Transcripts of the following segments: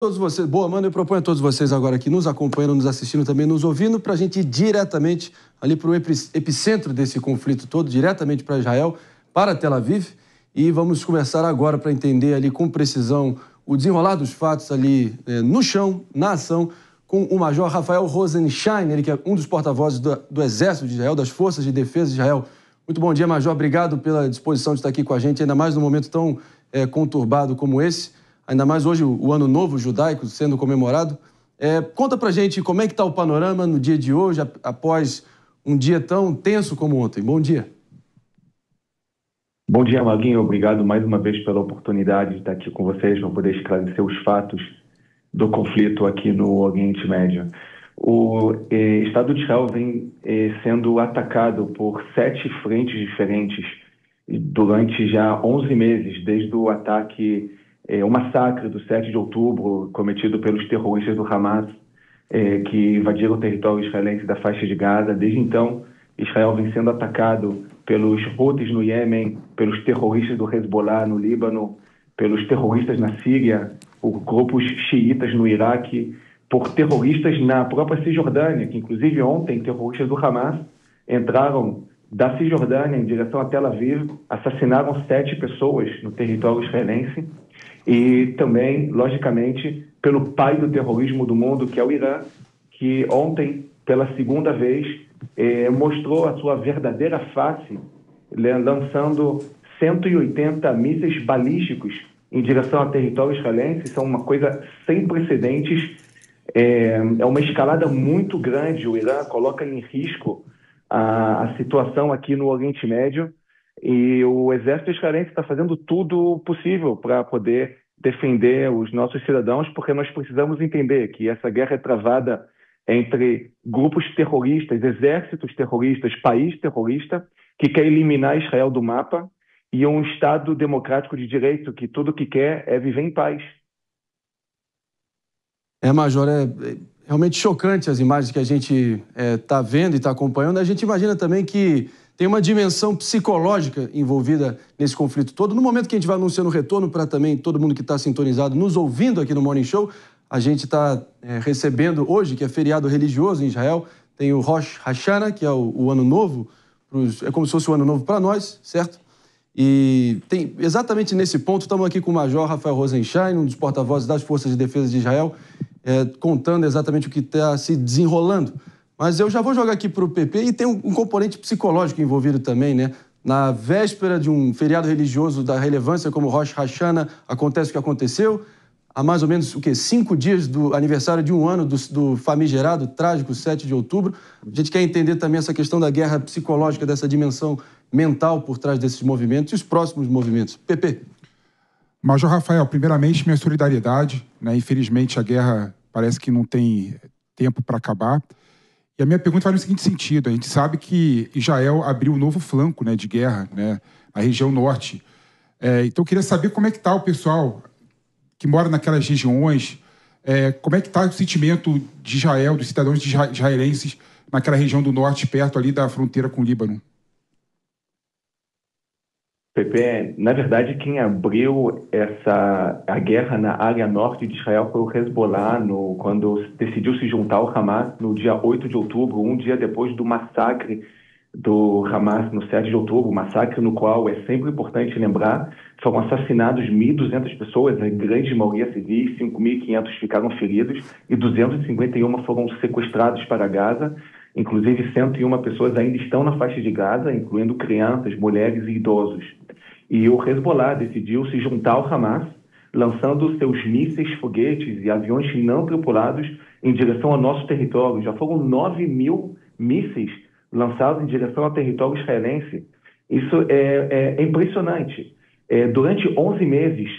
Todos vocês, boa, mano, eu proponho a todos vocês agora aqui nos acompanhando, nos assistindo, também nos ouvindo, para a gente ir diretamente ali para o epicentro desse conflito todo, diretamente para Israel, para Tel Aviv, e vamos começar agora para entender ali com precisão o desenrolar dos fatos ali no chão, na ação, com o Major Rafael Rosenstein, ele que é um dos porta-vozes do Exército de Israel, das Forças de Defesa de Israel. Muito bom dia, Major, obrigado pela disposição de estar aqui com a gente, ainda mais num momento tão conturbado como esse. Ainda mais hoje o Ano Novo Judaico sendo comemorado. Conta pra gente como é que está o panorama no dia de hoje, após um dia tão tenso como ontem. Bom dia. Bom dia, Maguinho. Obrigado mais uma vez pela oportunidade de estar aqui com vocês para poder esclarecer os fatos do conflito aqui no Oriente Médio. O Estado de Israel vem sendo atacado por 7 frentes diferentes durante já 11 meses, desde o ataque o massacre do 7 de outubro cometido pelos terroristas do Hamas, que invadiram o território israelense da faixa de Gaza. Desde então, Israel vem sendo atacado pelos Houthis no Iêmen, pelos terroristas do Hezbollah no Líbano, pelos terroristas na Síria, por grupos xiitas no Iraque, por terroristas na própria Cisjordânia, que inclusive ontem terroristas do Hamas entraram da Cisjordânia em direção a Tel Aviv, assassinaram 7 pessoas no território israelense. E também, logicamente, pelo pai do terrorismo do mundo, que é o Irã, que ontem, pela segunda vez, mostrou a sua verdadeira face, lançando 180 mísseis balísticos em direção ao território israelense. Isso é uma coisa sem precedentes, é uma escalada muito grande. O Irã coloca em risco a situação aqui no Oriente Médio, e o exército israelense está fazendo tudo possível para poder defender os nossos cidadãos, porque nós precisamos entender que essa guerra é travada entre grupos terroristas, exércitos terroristas, país terrorista, que quer eliminar Israel do mapa, e um Estado democrático de direito que tudo que quer é viver em paz. Major, realmente chocante as imagens que a gente está vendo e está acompanhando. A gente imagina também que tem uma dimensão psicológica envolvida nesse conflito todo. No momento que a gente vai anunciando o retorno para também todo mundo que está sintonizado, nos ouvindo aqui no Morning Show, a gente está recebendo hoje, que é feriado religioso em Israel, tem o Rosh Hashanah, que é o Ano Novo, é como se fosse o Ano Novo para nós, certo? E tem, exatamente nesse ponto, estamos aqui com o Major Rafael Rosenstein, um dos porta-vozes das Forças de Defesa de Israel, contando exatamente o que está se desenrolando. Mas eu já vou jogar aqui para o PP e tem um componente psicológico envolvido também, né? Na véspera de um feriado religioso da relevância como Rosh Hashanah, acontece o que aconteceu. Há mais ou menos, 5 dias do aniversário de um ano do famigerado, trágico 7 de outubro. A gente quer entender também essa questão da guerra psicológica, dessa dimensão mental por trás desses movimentos e os próximos movimentos. PP. Major Rafael, primeiramente, minha solidariedade, né? Infelizmente, a guerra parece que não tem tempo para acabar. E a minha pergunta vai no seguinte sentido: a gente sabe que Israel abriu um novo flanco, né, de guerra, né, na região norte. Então eu queria saber como é que está o pessoal que mora naquelas regiões, como é que está o sentimento de Israel, dos cidadãos israelenses naquela região do norte, perto ali da fronteira com o Líbano. Pepe, na verdade, quem abriu a guerra na área norte de Israel foi o Hezbollah, quando decidiu se juntar ao Hamas no dia 8 de outubro, um dia depois do massacre do Hamas no 7 de outubro, massacre no qual, é sempre importante lembrar, foram assassinados 1.200 pessoas, a grande maioria civis, 5.500 ficaram feridos e 251 foram sequestrados para Gaza. Inclusive, 101 pessoas ainda estão na faixa de Gaza, incluindo crianças, mulheres e idosos. E o Hezbollah decidiu se juntar ao Hamas, lançando seus mísseis, foguetes e aviões não tripulados em direção ao nosso território. Já foram 9.000 mísseis lançados em direção ao território israelense. Isso é impressionante. Durante 11 meses,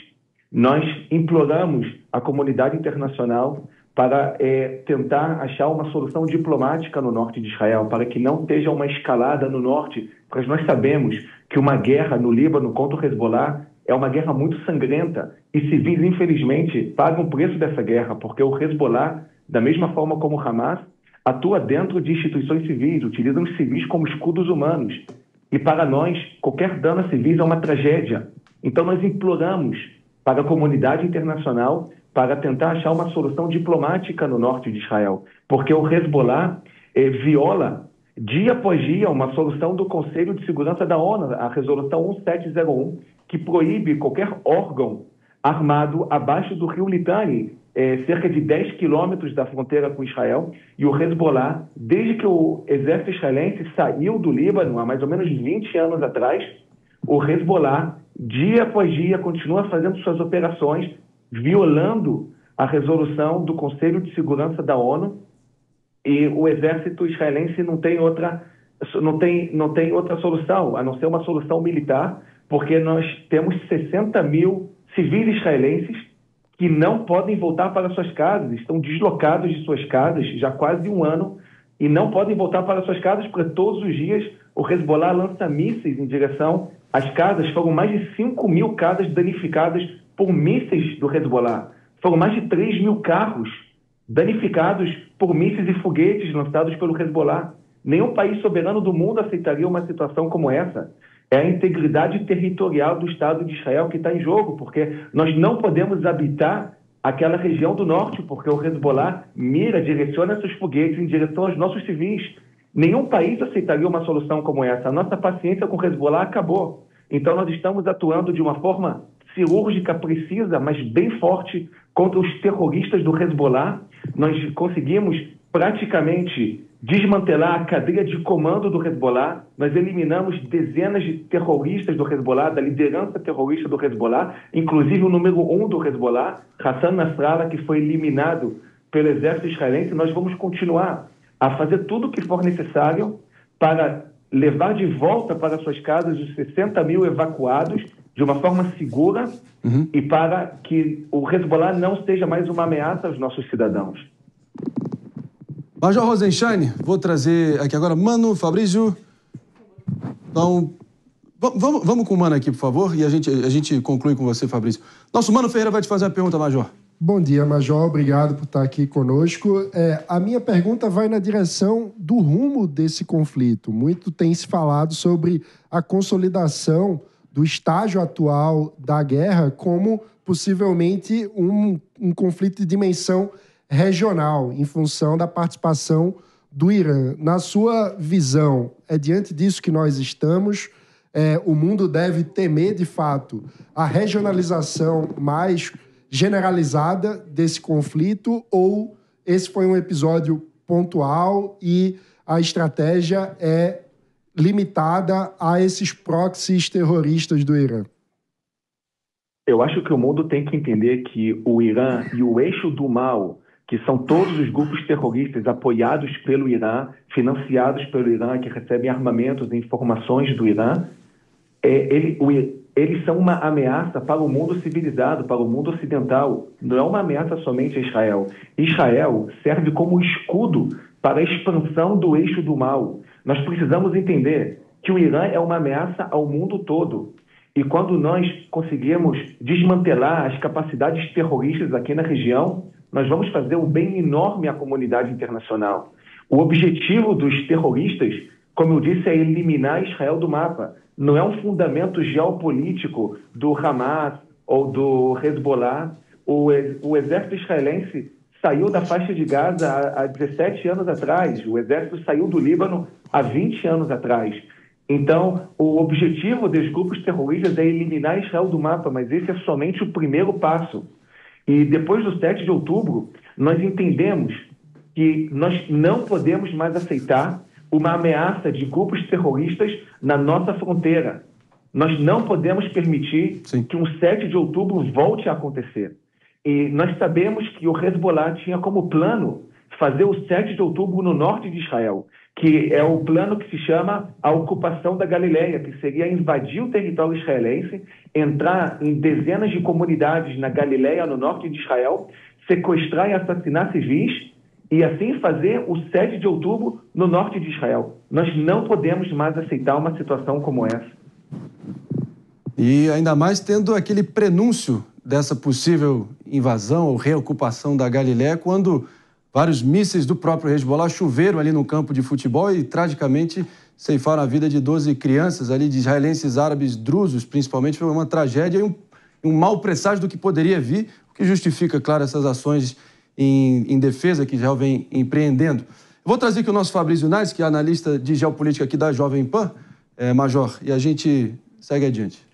nós imploramos a comunidade internacional para tentar achar uma solução diplomática no norte de Israel, para que não esteja uma escalada no norte, porque nós sabemos que uma guerra no Líbano contra o Hezbollah é uma guerra muito sangrenta, e civis, infelizmente, pagam o preço dessa guerra, porque o Hezbollah, da mesma forma como o Hamas, atua dentro de instituições civis, utiliza os civis como escudos humanos, e para nós, qualquer dano a civis é uma tragédia. Então nós imploramos para a comunidade internacional para tentar achar uma solução diplomática no norte de Israel, porque o Hezbollah viola dia após dia uma solução do Conselho de Segurança da ONU, a resolução 1701, que proíbe qualquer órgão armado abaixo do rio Litani, cerca de 10 quilômetros da fronteira com Israel, e o Hezbollah, desde que o exército israelense saiu do Líbano, há mais ou menos 20 anos atrás, o Hezbollah, dia após dia, continua fazendo suas operações, violando a resolução do Conselho de Segurança da ONU, e o exército israelense não tem outra solução, a não ser uma solução militar, porque nós temos 60 mil civis israelenses que não podem voltar para suas casas, estão deslocados de suas casas já há quase um ano e não podem voltar para suas casas porque todos os dias o Hezbollah lança mísseis em direção às casas. Foram mais de 5 mil casas danificadas por mísseis do Hezbollah. Foram mais de 3 mil carros danificados por mísseis e foguetes lançados pelo Hezbollah. Nenhum país soberano do mundo aceitaria uma situação como essa. É a integridade territorial do Estado de Israel que está em jogo, porque nós não podemos habitar aquela região do norte, porque o Hezbollah direciona seus foguetes em direção aos nossos civis. Nenhum país aceitaria uma solução como essa. A nossa paciência com o Hezbollah acabou. Então nós estamos atuando de uma forma cirúrgica, precisa, mas bem forte contra os terroristas do Hezbollah. Nós conseguimos praticamente desmantelar a cadeia de comando do Hezbollah. Nós eliminamos dezenas de terroristas do Hezbollah, da liderança terrorista do Hezbollah, inclusive o número 1 do Hezbollah, Hassan Nasrallah, que foi eliminado pelo exército israelense. Nós vamos continuar a fazer tudo o que for necessário para levar de volta para suas casas os 60 mil evacuados de uma forma segura e para que o Hezbollah não seja mais uma ameaça aos nossos cidadãos. Major Rosenstein, vou trazer aqui agora Mano, Fabrício. Então, vamos com o Mano aqui, por favor, e a gente conclui com você, Fabrício. Nosso Mano Ferreira vai te fazer uma pergunta, Major. Bom dia, Major. Obrigado por estar aqui conosco. A minha pergunta vai na direção do rumo desse conflito. Muito tem se falado sobre a consolidação do estágio atual da guerra como possivelmente um conflito de dimensão regional, em função da participação do Irã. Na sua visão, é diante disso que nós estamos? O mundo deve temer, de fato, a regionalização mais generalizada desse conflito, ou esse foi um episódio pontual e a estratégia é limitada a esses proxies terroristas do Irã? Eu acho que o mundo tem que entender que o Irã e o eixo do mal, que são todos os grupos terroristas apoiados pelo Irã, financiados pelo Irã, que recebem armamentos e informações do Irã, eles são uma ameaça para o mundo civilizado, para o mundo ocidental. Não é uma ameaça somente a Israel. Israel serve como escudo para a expansão do eixo do mal. Nós precisamos entender que o Irã é uma ameaça ao mundo todo. E quando nós conseguirmos desmantelar as capacidades terroristas aqui na região, nós vamos fazer um bem enorme à comunidade internacional. O objetivo dos terroristas, como eu disse, é eliminar Israel do mapa. Não é um fundamento geopolítico do Hamas ou do Hezbollah. O exército israelense saiu da faixa de Gaza há 17 anos atrás. O exército saiu do Líbano há 20 anos atrás. Então, o objetivo dos grupos terroristas é eliminar Israel do mapa, mas esse é somente o primeiro passo. E depois do 7 de outubro, nós entendemos que nós não podemos mais aceitar uma ameaça de grupos terroristas na nossa fronteira. Nós não podemos permitir que um 7 de outubro volte a acontecer. E nós sabemos que o Hezbollah tinha como plano fazer o 7 de outubro no norte de Israel, que é o plano que se chama a ocupação da Galileia, que seria invadir o território israelense, entrar em dezenas de comunidades na Galileia, no norte de Israel, sequestrar e assassinar civis, e assim fazer o 7 de outubro no norte de Israel. Nós não podemos mais aceitar uma situação como essa. E ainda mais tendo aquele prenúncio dessa possível invasão ou reocupação da Galileia, quando vários mísseis do próprio Hezbollah choveram ali no campo de futebol e, tragicamente, ceifaram a vida de 12 crianças ali, de israelenses árabes drusos, principalmente. Foi uma tragédia e um mau presságio do que poderia vir. o que justifica, claro, essas ações em defesa que Israel vem empreendendo. Vou trazer aqui o nosso Fabrício Nares, que é analista de geopolítica aqui da Jovem Pan, Major, e a gente segue adiante.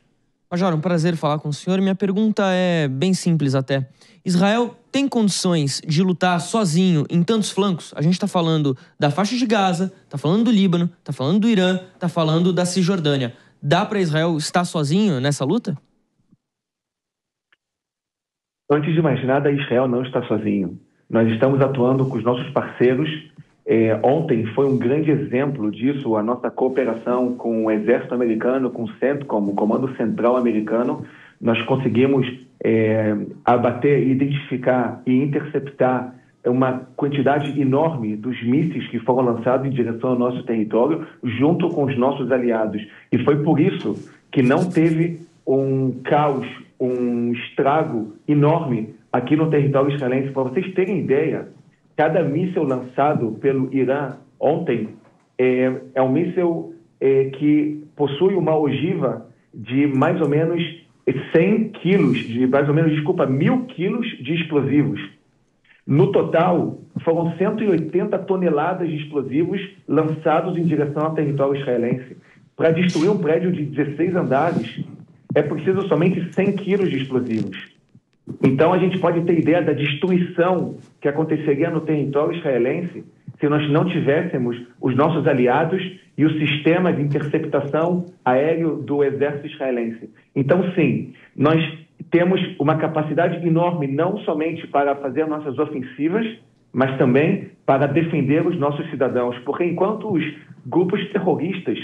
Major, um prazer falar com o senhor. Minha pergunta é bem simples até. Israel tem condições de lutar sozinho em tantos flancos? A gente está falando da faixa de Gaza, está falando do Líbano, está falando do Irã, está falando da Cisjordânia. Dá para Israel estar sozinho nessa luta? Antes de mais nada, Israel não está sozinho. Nós estamos atuando com os nossos parceiros. Ontem foi um grande exemplo disso, a nossa cooperação com o Exército Americano, com o CENTCOM, o Comando Central Americano. Nós conseguimos abater, identificar e interceptar uma quantidade enorme dos mísseis que foram lançados em direção ao nosso território, junto com os nossos aliados. E foi por isso que não teve um caos, um estrago enorme aqui no território israelense. Para vocês terem ideia, cada míssil lançado pelo Irã ontem é um míssil que possui uma ogiva de mais ou menos 100 quilos, de mais ou menos, 1.000 quilos de explosivos. No total, foram 180 toneladas de explosivos lançados em direção ao território israelense. Para destruir um prédio de 16 andares, é preciso somente 100 quilos de explosivos. Então, a gente pode ter ideia da destruição que aconteceria no território israelense se nós não tivéssemos os nossos aliados e o sistema de interceptação aéreo do exército israelense. Então, sim, nós temos uma capacidade enorme, não somente para fazer nossas ofensivas, mas também para defender os nossos cidadãos. Porque enquanto os grupos terroristas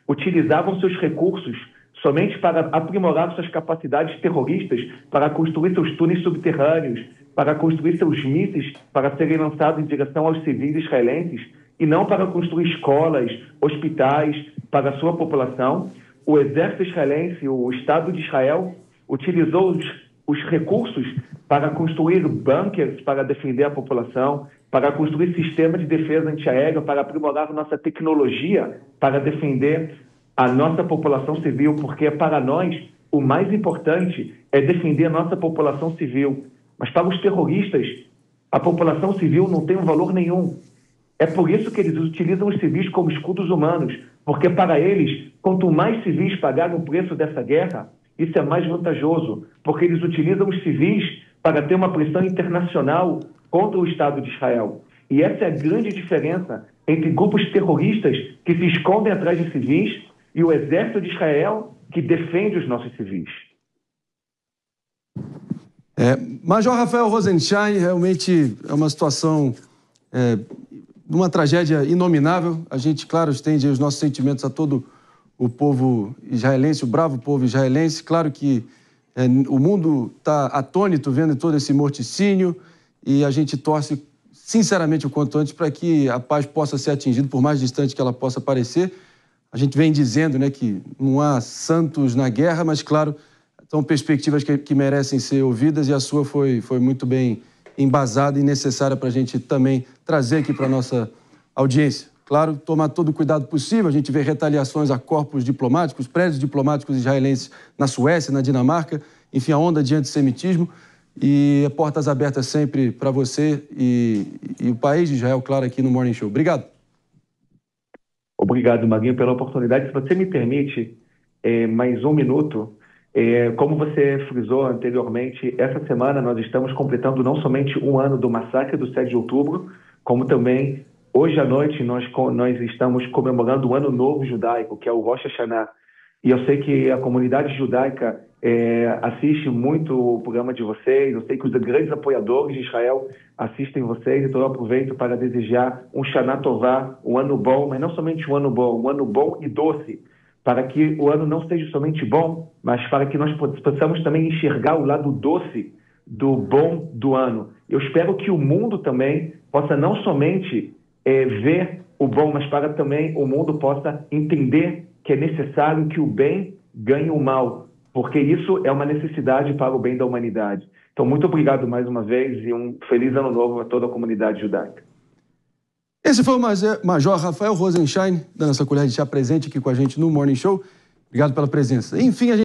utilizavam seus recursos somente para aprimorar suas capacidades terroristas, para construir seus túneis subterrâneos, para construir seus mísseis para serem lançados em direção aos civis israelenses, e não para construir escolas, hospitais para a sua população, o exército israelense, o Estado de Israel, utilizou os recursos para construir bunkers para defender a população, para construir sistemas de defesa antiaérea, para aprimorar nossa tecnologia, para defender a nossa população civil, porque para nós o mais importante é defender a nossa população civil. Mas para os terroristas, a população civil não tem um valor nenhum. É por isso que eles utilizam os civis como escudos humanos, porque para eles, quanto mais civis pagarem o preço dessa guerra, isso é mais vantajoso, porque eles utilizam os civis para ter uma pressão internacional contra o Estado de Israel. E essa é a grande diferença entre grupos terroristas que se escondem atrás de civis e o exército de Israel que defende os nossos civis. Major Rafael Rosenstein, realmente é uma situação de uma tragédia inominável. A gente, claro, estende os nossos sentimentos a todo o povo israelense, o bravo povo israelense. Claro que o mundo está atônito vendo todo esse morticínio e a gente torce, sinceramente, o quanto antes para que a paz possa ser atingida, por mais distante que ela possa parecer. A gente vem dizendo, né, que não há santos na guerra, mas, claro, são perspectivas que merecem ser ouvidas e a sua foi muito bem embasada e necessária para a gente também trazer aqui para a nossa audiência. Claro, tomar todo o cuidado possível. A gente vê retaliações a corpos diplomáticos, prédios diplomáticos israelenses na Suécia, na Dinamarca, enfim, a onda de antissemitismo. E portas abertas sempre para você e o país de Israel, claro, aqui no Morning Show. Obrigado. Obrigado, Maguinho, pela oportunidade. Se você me permite mais um minuto, como você frisou anteriormente, essa semana nós estamos completando não somente um ano do massacre do 7 de outubro, como também hoje à noite nós estamos comemorando o Ano Novo Judaico, que é o Rosh Hashanah. E eu sei que a comunidade judaica assiste muito o programa de vocês, eu sei que os grandes apoiadores de Israel assistem vocês, então eu aproveito para desejar um Shana Tová, um ano bom, mas não somente um ano bom e doce, para que o ano não seja somente bom, mas para que nós possamos também enxergar o lado doce do bom do ano. Eu espero que o mundo também possa não somente ver o bom, mas para também o mundo possa entender que é necessário que o bem ganhe o mal, porque isso é uma necessidade para o bem da humanidade. Então, muito obrigado mais uma vez e um feliz ano novo a toda a comunidade judaica. Esse foi o Major Rafael Rosenstein, dando essa colher de chá presente aqui com a gente no Morning Show. Obrigado pela presença. Enfim,